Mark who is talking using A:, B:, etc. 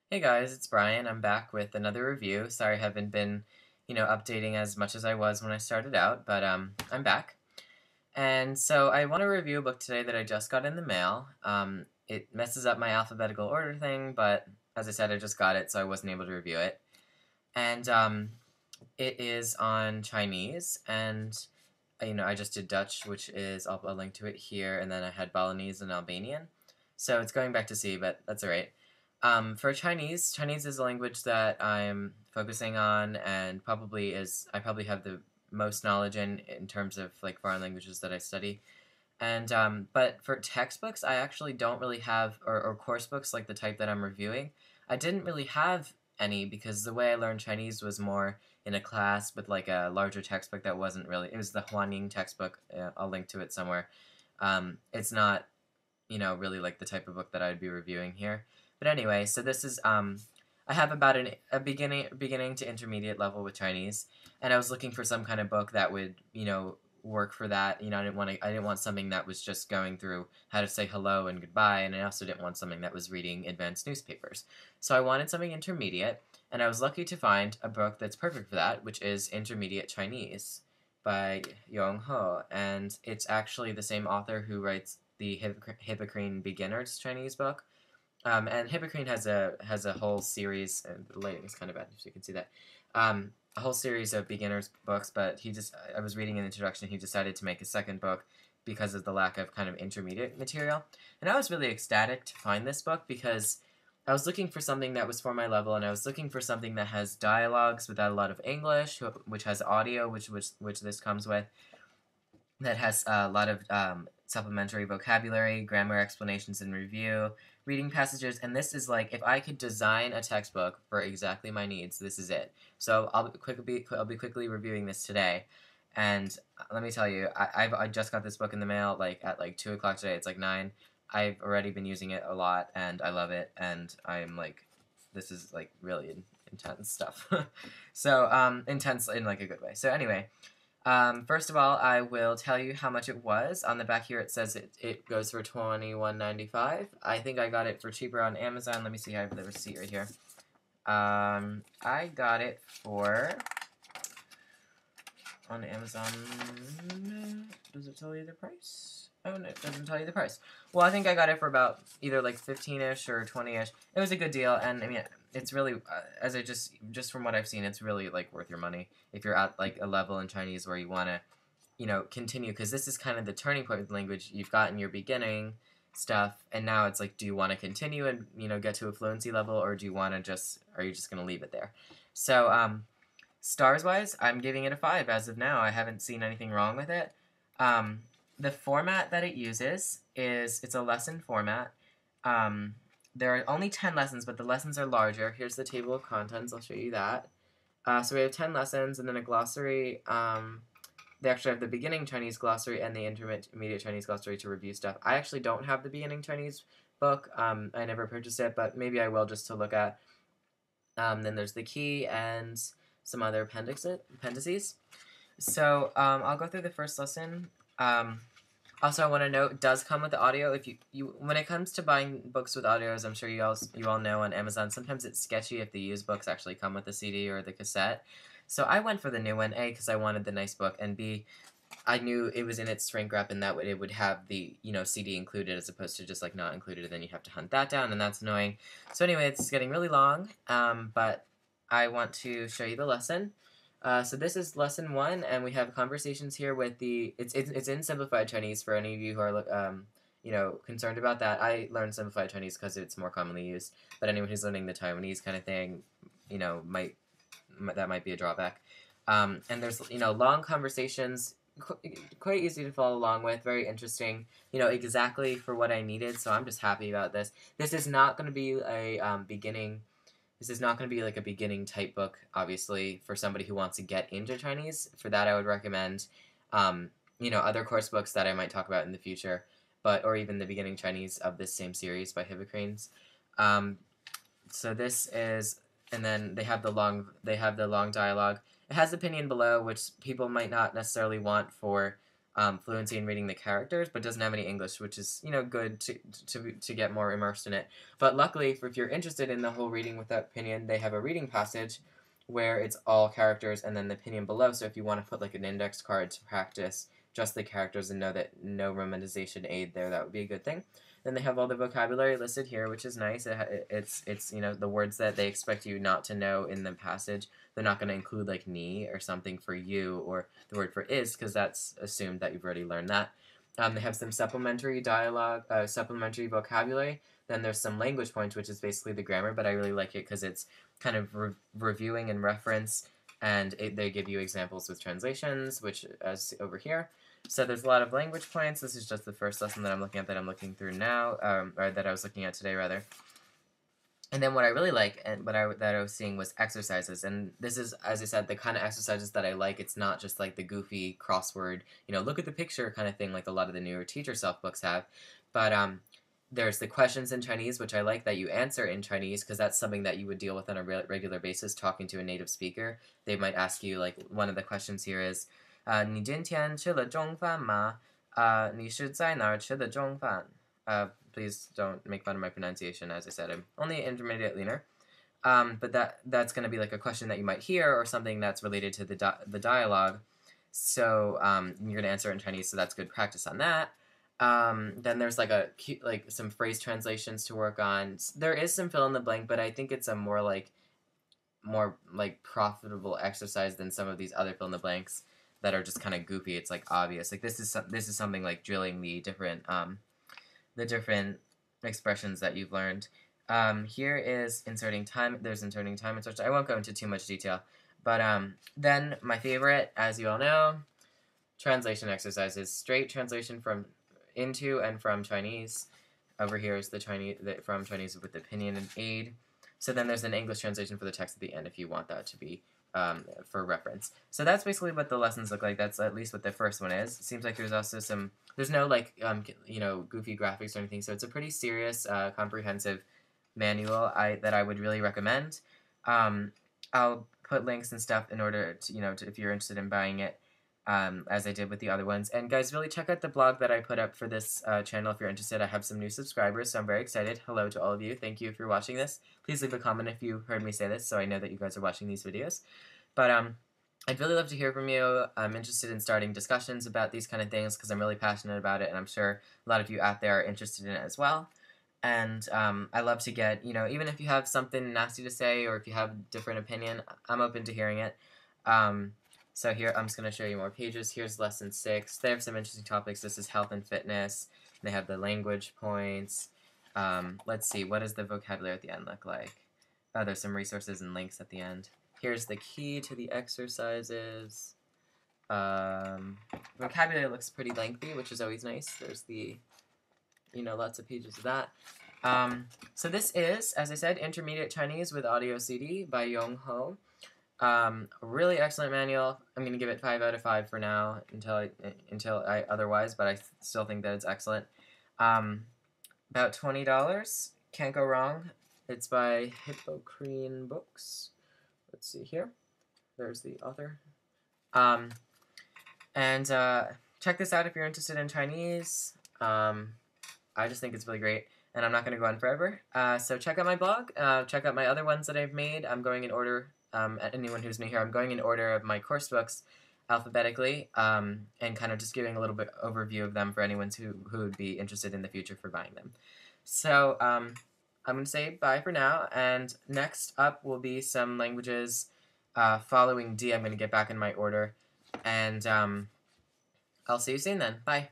A: Hey guys, it's Brian. I'm back with another review. Sorry I haven't been, updating as much as I was when I started out, but I'm back. And so I want to review a book today that I just got in the mail. It messes up my alphabetical order thing, but as I said, I just got it, so I wasn't able to review it. And it is on Chinese, and I just did Dutch, which is I'll link to it here, and then I had Balinese and Albanian. So it's going back to C, but that's alright. For Chinese, Chinese is a language that I'm focusing on, and I probably have the most knowledge in terms of like foreign languages that I study. And but for textbooks, I actually don't really have or course books like the type that I'm reviewing. I didn't really have any because the way I learned Chinese was more in a class with like a larger textbook that wasn't really. It was the Huaning textbook. I'll link to it somewhere. It's not really like the type of book that I'd be reviewing here. But anyway, so this is I have about a beginning to intermediate level with Chinese, and I was looking for some kind of book that would work for that. I didn't want something that was just going through how to say hello and goodbye, and I also didn't want something that was reading advanced newspapers. So I wanted something intermediate, and I was lucky to find a book that's perfect for that, which is Intermediate Chinese by Yong Ho, and it's actually the same author who writes the Hippocrene Beginner's Chinese book. And Hippocrene has a whole series, and the lighting is kind of bad, so you can see that. A whole series of beginners books, but I was reading an introduction, he decided to make a second book because of the lack of kind of intermediate material. And I was really ecstatic to find this book because I was looking for something that was for my level, and I was looking for something that has dialogues without a lot of English, which has audio, which this comes with, that has a lot of supplementary vocabulary, grammar explanations and review, reading passages, and this is like if I could design a textbook for exactly my needs, this is it. So I'll be quickly reviewing this today, and let me tell you, I just got this book in the mail like at like 2 o'clock today. It's like 9. I've already been using it a lot, and I love it, and I'm like, this is like really intense stuff. So intense in like a good way. So anyway. First of all, I will tell you how much it was. On the back here, it says it goes for $21.95. I think I got it for cheaper on Amazon. Let me see. I have the receipt right here. I got it for on Amazon. Does it tell you the price? Oh no, it doesn't tell you the price. Well, I think I got it for about either like 15-ish or 20-ish. It was a good deal, and I mean, it's really as I just from what I've seen, it's really like worth your money if you're at like a level in Chinese where you want to continue, because this is kind of the turning point with the language. You've gotten your beginning stuff, and now it's like, do you want to continue and get to a fluency level, or do you want to are you just going to leave it there? So stars wise, I'm giving it a 5 as of now. I haven't seen anything wrong with it. The format that it uses is it's a lesson format. There are only 10 lessons, but the lessons are larger. Here's the table of contents. I'll show you that. So we have 10 lessons and then a glossary. They actually have the beginning Chinese glossary and the intermediate Chinese glossary to review stuff. I actually don't have the beginning Chinese book. I never purchased it, but maybe I will just to look at. Then there's the key and some other appendices. So I'll go through the first lesson. Also, I want to note, it does come with the audio. If you when it comes to buying books with audios, I'm sure you all know on Amazon, sometimes it's sketchy if the used books actually come with the CD or the cassette. So I went for the new one, A, because I wanted the nice book, and B, I knew it was in its shrink wrap and that it would have the CD included as opposed to just like not included, and then you have to hunt that down, and that's annoying. So anyway, it's getting really long, but I want to show you the lesson. So this is lesson 1, and we have conversations here with it's in simplified Chinese for any of you who are concerned about that. I learned simplified Chinese because it's more commonly used, but anyone who's learning the Taiwanese kind of thing, that might be a drawback. And there's long conversations, quite easy to follow along with, very interesting, exactly for what I needed. So I'm just happy about this. This is not going to be a beginning. This is not going to be like a beginning type book, obviously, for somebody who wants to get into Chinese. For that, I would recommend, other course books that I might talk about in the future, or even the beginning Chinese of this same series by Hippocranes. So this is, and then they have the long dialogue. It has opinion below, which people might not necessarily want for fluency in reading the characters, but doesn't have any English, which is, you know, good to get more immersed in it. But luckily, if you're interested in the whole reading without opinion, they have a reading passage where it's all characters and then the opinion below. So if you want to put like an index card to practice just the characters and know that no romanization aid there, that would be a good thing. Then they have all the vocabulary listed here, which is nice. It's you know, the words that they expect you not to know in the passage. They're not going to include like ni or something for you, or the word for is, because that's assumed that you've already learned that. They have some supplementary dialogue, supplementary vocabulary. Then there's some language points, which is basically the grammar, but I really like it because it's kind of reviewing and reference, and they give you examples with translations, which as over here. So there's a lot of language points. This is just the first lesson that I'm looking at, that I'm looking through now, or that I was looking at today, rather. And then what I really like, and that I was seeing, was exercises. And this is, as I said, the kind of exercises that I like. It's not just like the goofy crossword, you know, look at the picture kind of thing like a lot of the newer teacher self-books have. But there's the questions in Chinese, which I like that you answer in Chinese, because that's something that you would deal with on a regular basis talking to a native speaker. They might ask you, like, one of the questions here is, 你今天吃了中饭吗? 你是在哪儿吃的中饭? Please don't make fun of my pronunciation. As I said, I'm only an intermediate learner. But that's going to be like a question that you might hear, or something that's related to the dialogue. So you're going to answer it in Chinese, so that's good practice on that. Then there's like some phrase translations to work on. There is some fill in the blank, but I think it's a more profitable exercise than some of these other fill in the blanks that are just kind of goofy. It's like obvious. Like this is something like drilling the different expressions that you've learned. Here is inserting time. There's inserting time and such. I won't go into too much detail. But then my favorite, as you all know, translation exercises. Straight translation from into and from Chinese. Over here is the from Chinese with opinion and aid. So then there's an English translation for the text at the end if you want that to be for reference. So that's basically what the lessons look like. That's at least what the first one is. It seems like there's also there's no you know, goofy graphics or anything. So it's a pretty serious, comprehensive manual that I would really recommend. I'll put links and stuff in order to, you know, if you're interested in buying it, as I did with the other ones. And guys, really check out the blog that I put up for this channel if you're interested. I have some new subscribers, so I'm very excited. Hello to all of you. Thank you if you're watching this. Please leave a comment if you heard me say this, so I know that you guys are watching these videos. But I'd really love to hear from you. I'm interested in starting discussions about these kind of things because I'm really passionate about it, and I'm sure a lot of you out there are interested in it as well. And I love to get, you know, even if you have something nasty to say or if you have a different opinion, I'm open to hearing it. So here, I'm just going to show you more pages. Here's lesson 6. They have some interesting topics. This is health and fitness. They have the language points. Let's see, what does the vocabulary at the end look like? Oh, there's some resources and links at the end. Here's the key to the exercises. Vocabulary looks pretty lengthy, which is always nice. There's the, you know, lots of pages of that. So this is, as I said, Intermediate Chinese with Audio CD by Yong Ho. A really excellent manual. I'm going to give it 5 out of 5 for now until I otherwise, but I still think that it's excellent. About $20. Can't go wrong. It's by Hippocrene Books. Let's see here. There's the author. Check this out if you're interested in Chinese. I just think it's really great, and I'm not going to go on forever. So check out my blog. Check out my other ones that I've made. I'm going in order. Anyone who's new here, I'm going in order of my course books alphabetically, and kind of just giving a little bit overview of them for anyone who would be interested in the future for buying them. So I'm going to say bye for now, and next up will be some languages following D. I'm going to get back in my order, and I'll see you soon then. Bye.